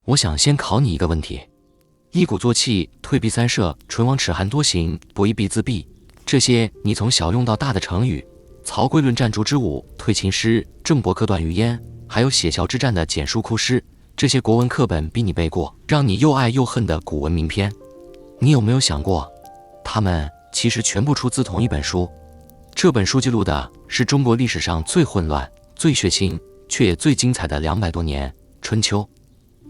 我想先考你一个问题：一鼓作气，退避三舍，唇亡齿寒多行，不义必自毙，这些你从小用到大的成语，曹刿论战烛之武，退秦师，郑伯克段于鄢，还有血樵之战的简书哭诗，这些国文课本逼你背过，让你又爱又恨的古文名篇，你有没有想过，它们其实全部出自同一本书？这本书记录的是中国历史上最混乱、最血腥，却也最精彩的200多年春秋。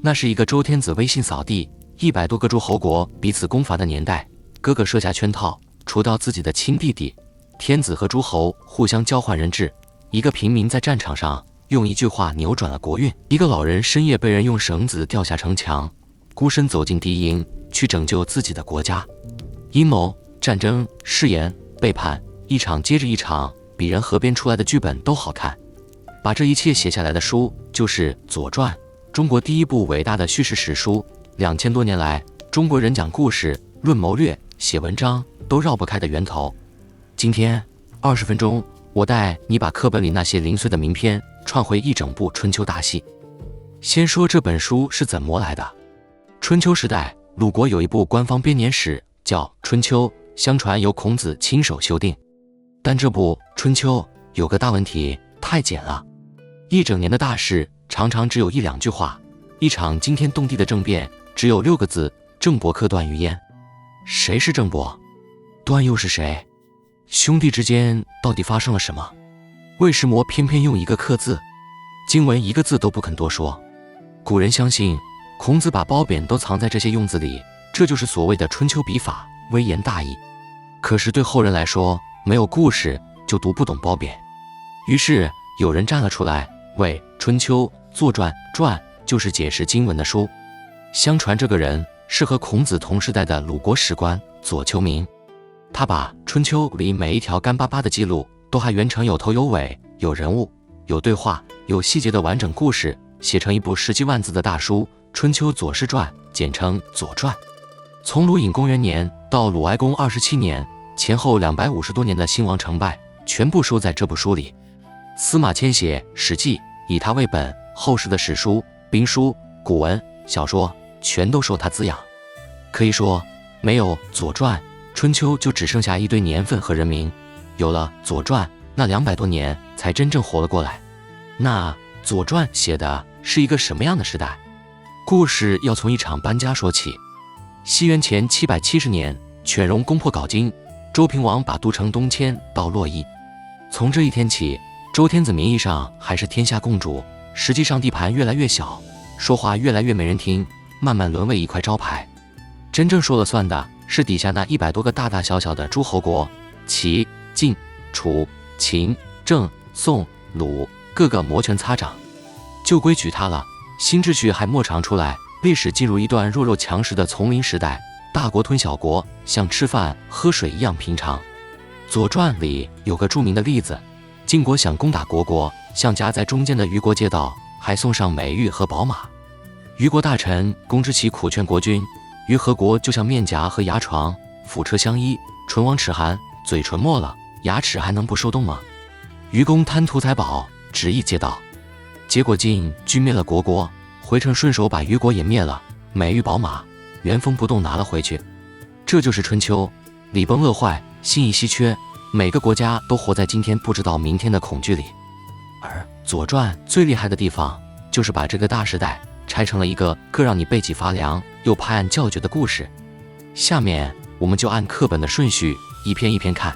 那是一个周天子威信扫地，100多个诸侯国彼此攻伐的年代，哥哥设下圈套，除掉自己的亲弟弟，天子和诸侯互相交换人质，一个平民在战场上用一句话扭转了国运，一个老人深夜被人用绳子吊下城墙，孤身走进敌营去拯救自己的国家。阴谋、战争、誓言、背叛，一场接着一场，比人河边出来的剧本都好看。把这一切写下来的书就是《左传》，中国第一部伟大的叙事史书。2000多年来，中国人讲故事、论谋略、写文章都绕不开的源头。今天20分钟，我带你把课本里那些零碎的名篇串回一整部春秋大戏。先说这本书是怎么来的。春秋时代，鲁国有一部官方编年史叫《春秋》，相传由孔子亲手修订。但这部《春秋》有个大问题，太简了。一整年的大事常常只有1-2句话，一场惊天动地的政变只有6个字：郑伯克段于鄢。谁是郑伯？段又是谁？兄弟之间到底发生了什么？为什么偏偏用一个克字？经文一个字都不肯多说。古人相信孔子把褒贬都藏在这些用字里，这就是所谓的春秋笔法，微言大义。可是对后人来说，没有故事就读不懂褒贬。于是有人站了出来，为春秋作传，传就是解释经文的书。相传这个人是和孔子同时代的鲁国史官左丘明，他把春秋里每一条干巴巴的记录都还原成有头有尾、有人物、有对话、有细节的完整故事，写成一部10几万字的大书《春秋左氏传》，简称左传。从鲁隐公元年到鲁哀公27年，前后250多年的兴亡成败全部收在这部书里。司马迁写《史记》以它为本，后世的史书、兵书、古文、小说全都受它滋养。可以说，没有《左传》，春秋就只剩下一堆年份和人名；有了《左传》，那200多年才真正活了过来。那《左传》写的是一个什么样的时代？故事要从一场搬家说起。西元前770年，犬戎攻破镐京，周平王把都城东迁到洛邑。从这一天起，周天子名义上还是天下共主，实际上地盘越来越小，说话越来越没人听，慢慢沦为一块招牌。真正说了算的是底下那100多个大大小小的诸侯国，齐、晋、楚、秦、郑、宋、鲁，个个摩拳擦掌。旧规矩塌了，新秩序还没尝出来，历史进入一段弱肉强食的丛林时代，大国吞小国，像吃饭喝水一样平常。左传里有个著名的例子，晋国想攻打虢国，向夹在中间的虞国借道，还送上美玉和宝马。虞国大臣公之奇苦劝国君，虞和国就像面颊和牙床，辅车相依，唇亡齿寒，嘴唇没了，牙齿还能不受冻吗？虞公贪图财宝，执意借道，结果晋军灭了虢国，回城顺手把虞国也灭了，美玉宝马原封不动拿了回去。这就是春秋，礼崩乐坏，心意稀缺，每个国家都活在今天不知道明天的恐惧里。而左传最厉害的地方，就是把这个大时代拆成了一个个让你背脊发凉又拍案叫绝的故事。下面我们就按课本的顺序一篇一篇看。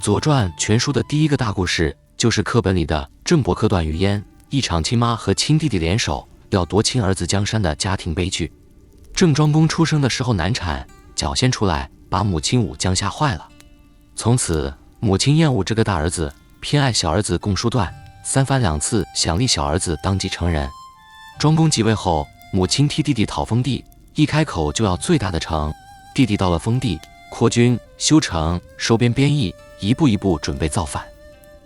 左传全书的第一个大故事，就是课本里的郑伯克段于鄢，一场亲妈和亲弟弟联手要夺亲儿子江山的家庭悲剧。郑庄公出生的时候难产，脚先出来，把母亲武姜吓坏了。从此母亲厌恶这个大儿子，偏爱小儿子共叔段，3番2次想立小儿子当继承人。庄公即位后，母亲替弟弟讨封地，一开口就要最大的城。弟弟到了封地，扩军修城，收编编役，一步一步准备造反。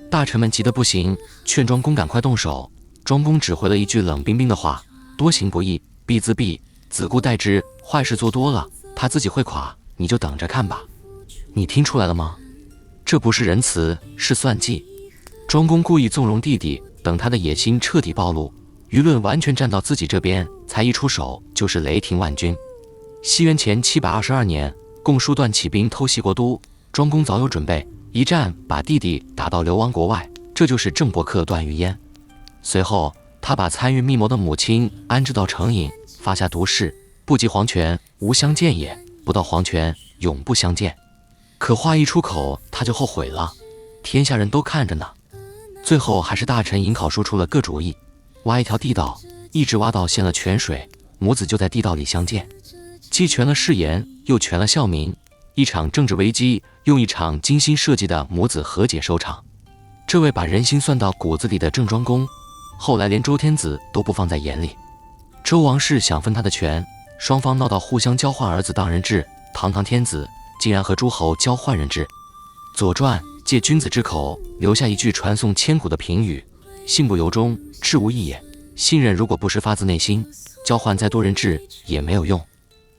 大臣们急得不行，劝庄公赶快动手。庄公只回了一句冷冰冰的话：多行不义必自毙，子固待之，坏事做多了他自己会垮，你就等着看吧。你听出来了吗？这不是仁慈，是算计。庄公故意纵容弟弟，等他的野心彻底暴露，舆论完全站到自己这边，才一出手就是雷霆万钧。西元前722年，共叔段起兵偷袭国都，庄公早有准备，一战把弟弟打到流亡国外，这就是郑伯克段玉燕。随后他把参与密谋的母亲安置到成隐，发下毒誓：不及黄泉，无相见也；不到黄泉，永不相见。可话一出口，他就后悔了，天下人都看着呢。最后还是大臣尹考叔出了个主意，挖一条地道，一直挖到陷了泉水，母子就在地道里相见，既全了誓言，又全了孝民。一场政治危机用一场精心设计的母子和解收场。这位把人心算到骨子里的郑庄公，后来连周天子都不放在眼里。周王室想分他的权，双方闹到互相交换儿子当人质，堂堂天子竟然和诸侯交换人质。左传借君子之口留下一句传颂千古的评语：信不由衷，志无益也。信任如果不是发自内心，交换再多人质也没有用。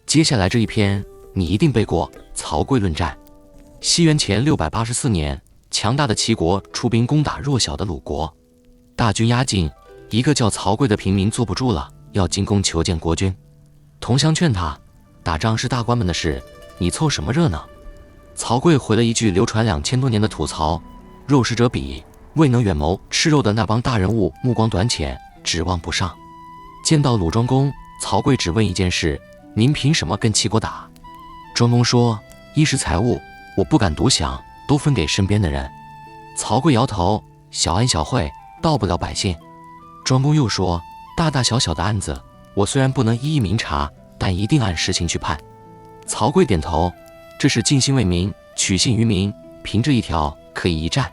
接下来这一篇你一定背过，曹刿论战。西元前684年，强大的齐国出兵攻打弱小的鲁国，大军压境，一个叫曹刿的平民坐不住了，要进宫求见国君。同乡劝他，打仗是大官们的事，你凑什么热闹？曹刿回了一句流传2000多年的吐槽：肉食者鄙，未能远谋，吃肉的那帮大人物目光短浅，指望不上。见到鲁庄公，曹刿只问一件事：您凭什么跟齐国打？庄公说：一是财物，我不敢独享，都分给身边的人。曹刿摇头：小恩小惠，到不了百姓。庄公又说：大大小小的案子，我虽然不能一一明察，但一定按实情去判。曹刿点头：这是尽心为民，取信于民，凭这一条可以一战。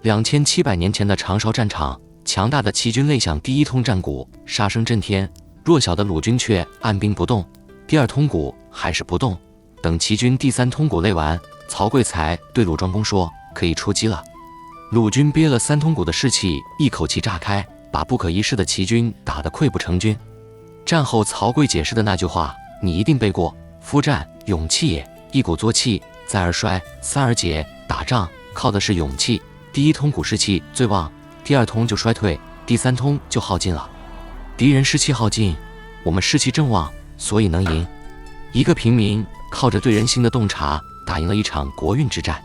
2700年前的长勺战场，强大的齐军擂响第一通战鼓，杀声震天，弱小的鲁军却按兵不动。第二通鼓还是不动，等齐军第三通鼓擂完，曹刿才对鲁庄公说：可以出击了。鲁军憋了3通鼓的士气一口气炸开，把不可一世的齐军打得溃不成军。战后曹刿解释的那句话你一定背过：夫战，勇气也，一鼓作气，再而衰，三而竭。打仗靠的是勇气，第一通鼓士气最旺，第二通就衰退，第三通就耗尽了。敌人士气耗尽，我们士气正旺，所以能赢。一个平民靠着对人心的洞察，打赢了一场国运之战。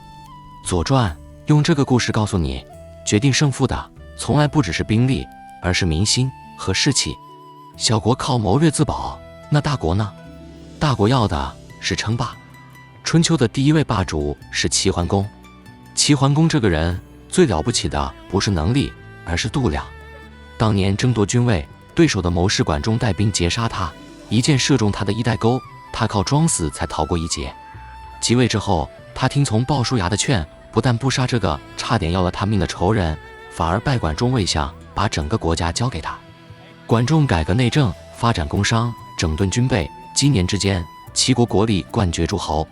左传用这个故事告诉你，决定胜负的从来不只是兵力，而是民心和士气。小国靠谋略自保，那大国呢？大国要的是称霸。春秋的第一位霸主是齐桓公。齐桓公这个人最了不起的不是能力，而是度量。当年争夺君位，对手的谋士管仲带兵截杀他，一箭射中他的衣带钩，他靠装死才逃过一劫。即位之后，他听从鲍叔牙的劝，不但不杀这个差点要了他命的仇人，反而拜管仲为相，把整个国家交给他。管仲改革内政，发展工商，整顿军备，几年之间，齐国国力冠绝诸侯。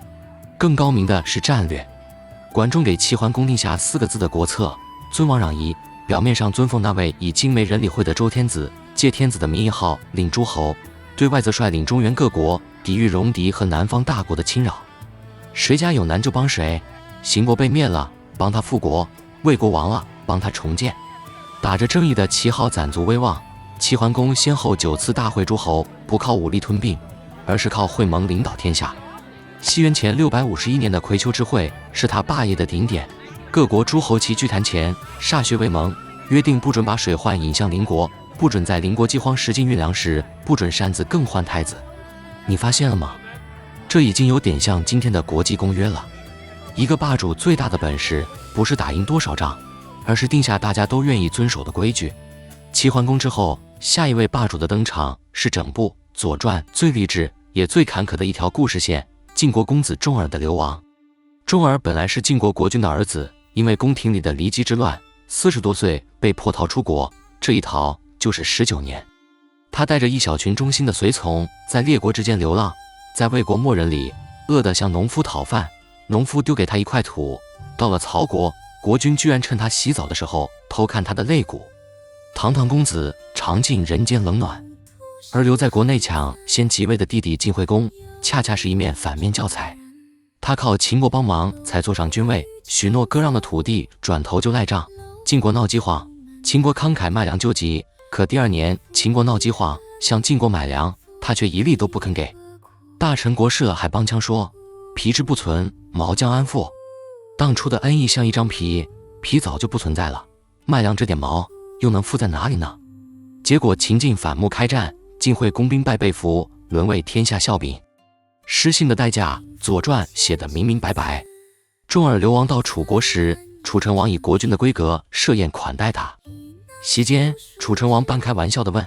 更高明的是战略。管仲给齐桓公定下4个字的国策：尊王攘夷。表面上尊奉那位以精没人理会的周天子，借天子的名义号令诸侯，对外则率领中原各国抵御戎狄和南方大国的侵扰。谁家有难就帮谁，邢国被灭了，帮他复国；魏国亡了，帮他重建。打着正义的旗号攒足威望，齐桓公先后9次大会诸侯，不靠武力吞并，而是靠会盟领导天下。西元前651年的葵丘之会是他霸业的顶点，各国诸侯齐聚坛前歃血为盟，约定不准把水患引向邻国，不准在邻国饥荒时进运粮食，不准擅自更换太子。你发现了吗？这已经有点像今天的国际公约了。一个霸主最大的本事不是打赢多少仗，而是定下大家都愿意遵守的规矩。齐桓公之后，下一位霸主的登场是整部《左传》最励志也最坎坷的一条故事线——晋国公子重耳的流亡。重耳本来是晋国国君的儿子，因为宫廷里的离姬之乱，40多岁被迫逃出国，这一逃就是19年。他带着一小群忠心的随从，在列国之间流浪，在魏国末人里饿得向农夫讨饭，农夫丢给他一块土。到了曹国，国君居然趁他洗澡的时候偷看他的肋骨。堂堂公子尝尽人间冷暖，而留在国内抢先即位的弟弟晋惠公，恰恰是一面反面教材。他靠秦国帮忙才坐上君位，许诺割让的土地转头就赖账。晋国闹饥荒，秦国慷慨卖粮救急，可第2年秦国闹饥荒，向晋国买粮，他却一粒都不肯给。大臣国社还帮腔说：“皮之不存，毛将安复？当初的恩义像一张皮，皮早就不存在了，卖粮这点毛又能附在哪里呢？”结果秦晋反目开战，晋惠公兵败被俘，沦为天下笑柄。失信的代价，《左传》写得明明白白。重耳流亡到楚国时，楚成王以国君的规格设宴款待他。席间，楚成王半开玩笑地问：“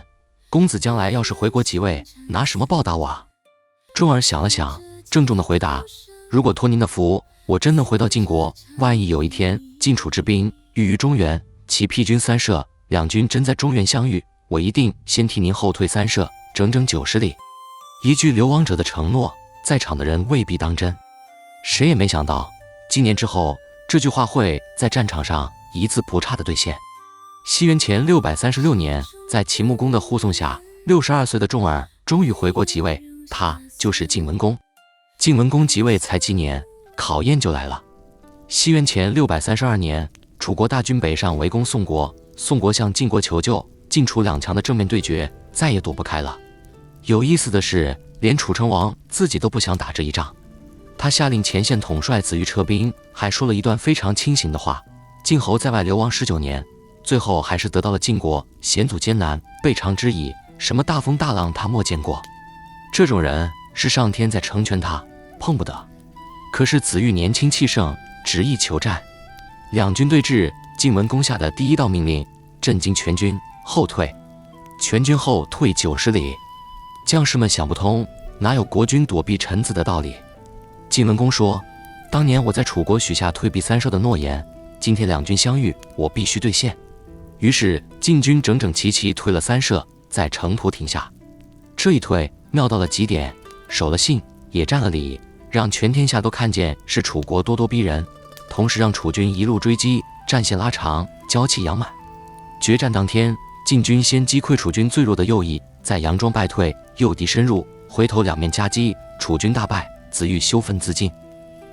公子将来要是回国即位，拿什么报答我啊？”重耳想了想，郑重地回答：“如果托您的福，我真能回到晋国，万一有一天晋楚之兵遇于中原，其辟军3舍，两军真在中原相遇，我一定先替您后退3舍，整整90里。”一句流亡者的承诺，在场的人未必当真。谁也没想到，几年之后，这句话会在战场上一字不差地兑现。西元前636年，在秦穆公的护送下，62岁的重耳终于回国即位，他就是晋文公。晋文公即位才几年，考验就来了。西元前632年，楚国大军北上围攻宋国，宋国向晋国求救，晋楚2强的正面对决再也躲不开了。有意思的是，连楚成王自己都不想打这一仗。他下令前线统帅子玉撤兵，还说了一段非常清醒的话：晋侯在外流亡19年，最后还是得到了晋国，险阻艰难，备尝之矣，什么大风大浪他没见过。这种人是上天在成全他，碰不得。可是子玉年轻气盛，执意求战。两军对峙，晋文公下的第一道命令：震惊全军后退。全军后退90里。将士们想不通，哪有国君躲避臣子的道理？晋文公说：“当年我在楚国许下退避3舍的诺言，今天两军相遇，我必须兑现。”于是晋军整整齐齐退了3舍，在城途停下。这一退妙到了极点，守了信，也占了理，让全天下都看见是楚国咄咄逼人，同时让楚军一路追击，战线拉长，骄气扬满。决战当天，晋军先击溃楚军最弱的右翼，在佯装败退，诱敌深入，回头两面夹击，楚军大败，子玉羞愤自尽。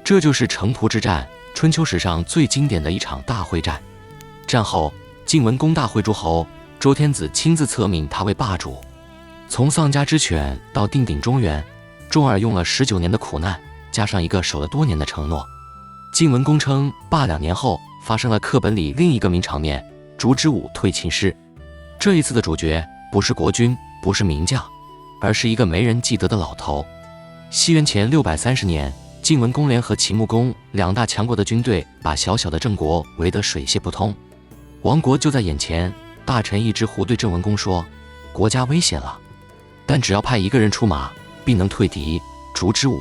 这就是城濮之战，春秋史上最经典的一场大会战。战后，晋文公大会诸侯，周天子亲自册命他为霸主。从丧家之犬到定鼎中原，重耳用了19年的苦难，加上一个守了多年的承诺。晋文公称霸2年后，发生了课本里另一个名场面：烛之武退秦师。这一次的主角不是国君，不是名将，而是一个没人记得的老头。西元前630年，晋文公联合秦穆公2大强国的军队，把小小的郑国围得水泄不通。亡国就在眼前，大臣一只狐对郑文公说：“国家危险了，但只要派一个人出马，必能退敌。”烛之武。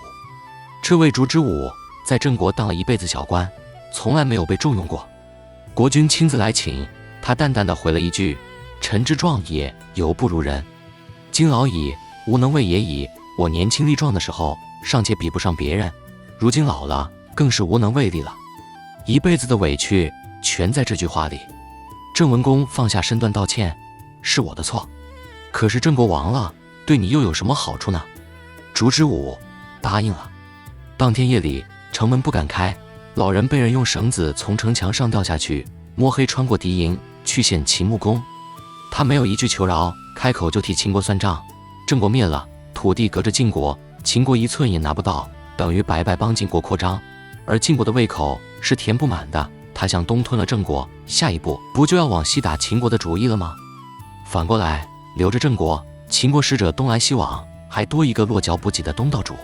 这位烛之武在郑国当了一辈子小官，从来没有被重用过。国君亲自来请，他淡淡地回了一句：“臣之壮也，犹不如人。今老矣，无能为也已。我年轻力壮的时候，尚且比不上别人，如今老了，更是无能为力了。”一辈子的委屈全在这句话里。郑文公放下身段道歉：“是我的错，可是郑国亡了，对你又有什么好处呢？”烛之武答应了。当天夜里，城门不敢开，老人被人用绳子从城墙上掉下去，摸黑穿过敌营，去见秦穆公。他没有一句求饶，开口就替秦国算账。郑国灭了，土地隔着晋国，秦国1寸也拿不到，等于白白帮晋国扩张。而晋国的胃口是填不满的，他向东吞了郑国，下一步不就要往西打秦国的主意了吗？反过来留着郑国，秦国使者东来西往，还多一个落脚不及的东道主。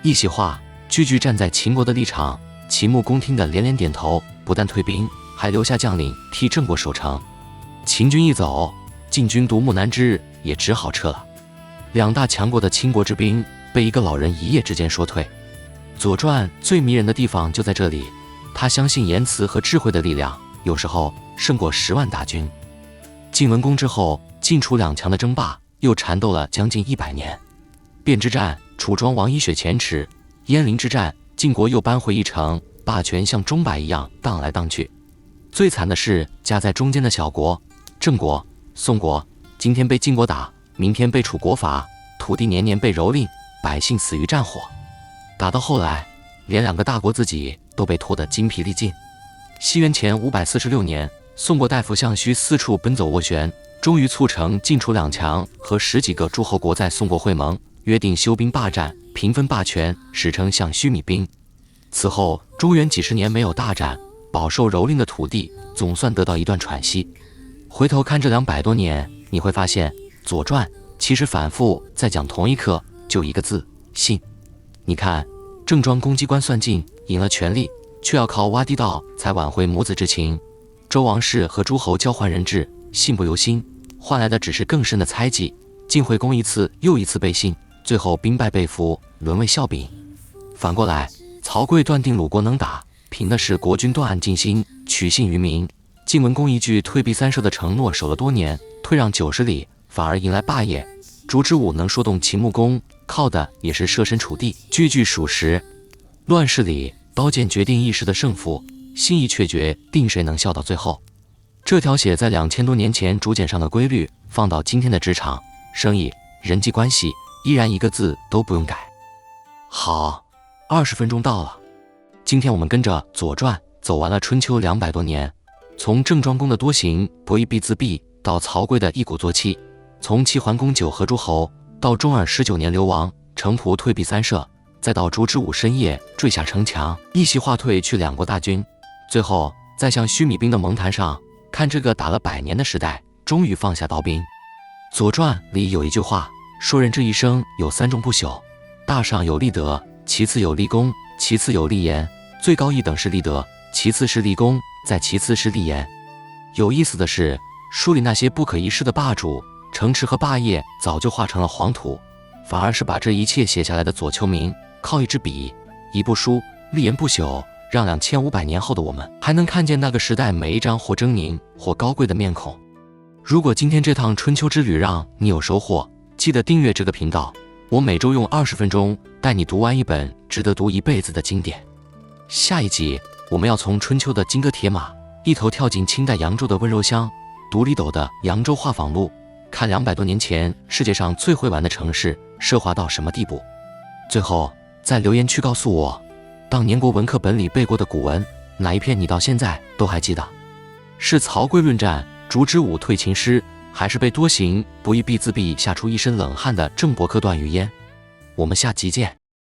一席话，句句站在秦国的立场。秦穆公听得连连点头，不但退兵，还留下将领替郑国守城。秦军一走，晋军独木难支，也只好撤了。2大强国的倾国之兵被一个老人一夜之间说退。左传最迷人的地方就在这里，他相信言辞和智慧的力量，有时候胜过10万大军。晋文公之后，晋楚2强的争霸又缠斗了将近100年。卞之战，楚庄王一雪前耻；鄢陵之战，晋国又扳回一城，霸权像钟摆一样荡来荡去。最惨的是夹在中间的小国，郑国、宋国，今天被晋国打，明天被楚国伐，土地年年被蹂躏，百姓死于战火。打到后来，连2个大国自己都被拖得筋疲力尽。西元前546年，宋国大夫项须四处奔走斡旋，终于促成晋楚两强和10几个诸侯国在宋国会盟，约定休兵霸占，平分霸权，史称相须弥兵。此后中原几十年没有大战，饱受蹂躏的土地总算得到一段喘息。回头看这200多年，你会发现《左传》其实反复在讲同一课，就一个字：信。你看，郑庄公机关算尽，赢了权力，却要靠挖地道才挽回母子之情。周王室和诸侯交换人质，信不由心，换来的只是更深的猜忌。晋惠公一次又一次背信，最后兵败被俘，沦为笑柄。反过来，曹刿断定鲁国能打，凭的是国君断案尽心，取信于民。晋文公一句退避三舍的承诺守了多年，退让90里，反而迎来霸业。烛之武能说动秦穆公，靠的也是设身处地，句句属实。乱世里，刀剑决定一时的胜负，心意却决定谁能笑到最后。这条写在2000多年前竹简上的规律，放到今天的职场、生意、人际关系，依然一个字都不用改。好，20分钟到了。今天我们跟着《左传》走完了春秋200多年，从郑庄公的多行伯夷必自毙，到曹刿的一鼓作气，从齐桓公9合诸侯，到重耳19年流亡，程普退避三舍，再到烛之武深夜坠下城墙，一席话退去2国大军，最后在向须弥兵的盟坛上，看这个打了100年的时代，终于放下刀兵。《左传》里有一句话说，人这一生有3种不朽，大上有立德，其次有立功，其次有立言，最高一等是立德，其次是立功，再其次是立言。有意思的是，书里那些不可一世的霸主、城池和霸业早就化成了黄土，反而是把这一切写下来的左丘明，靠一支笔、一部书，立言不朽，让2500年后的我们还能看见那个时代每一张或狰狞或高贵的面孔。如果今天这趟春秋之旅让你有收获，记得订阅这个频道，我每周用20分钟带你读完一本值得读一辈子的经典。下一集我们要从春秋的金戈铁马一头跳进清代扬州的温柔乡，读李斗的《扬州画舫录》，看200多年前世界上最会玩的城市奢华到什么地步。最后在留言区告诉我，当年国文课本里背过的古文，哪一篇你到现在都还记得？是曹刿论战、烛之武退秦师，还是被多行伯夷必自毙吓出一身冷汗的郑伯克段于鄢？我们下集见。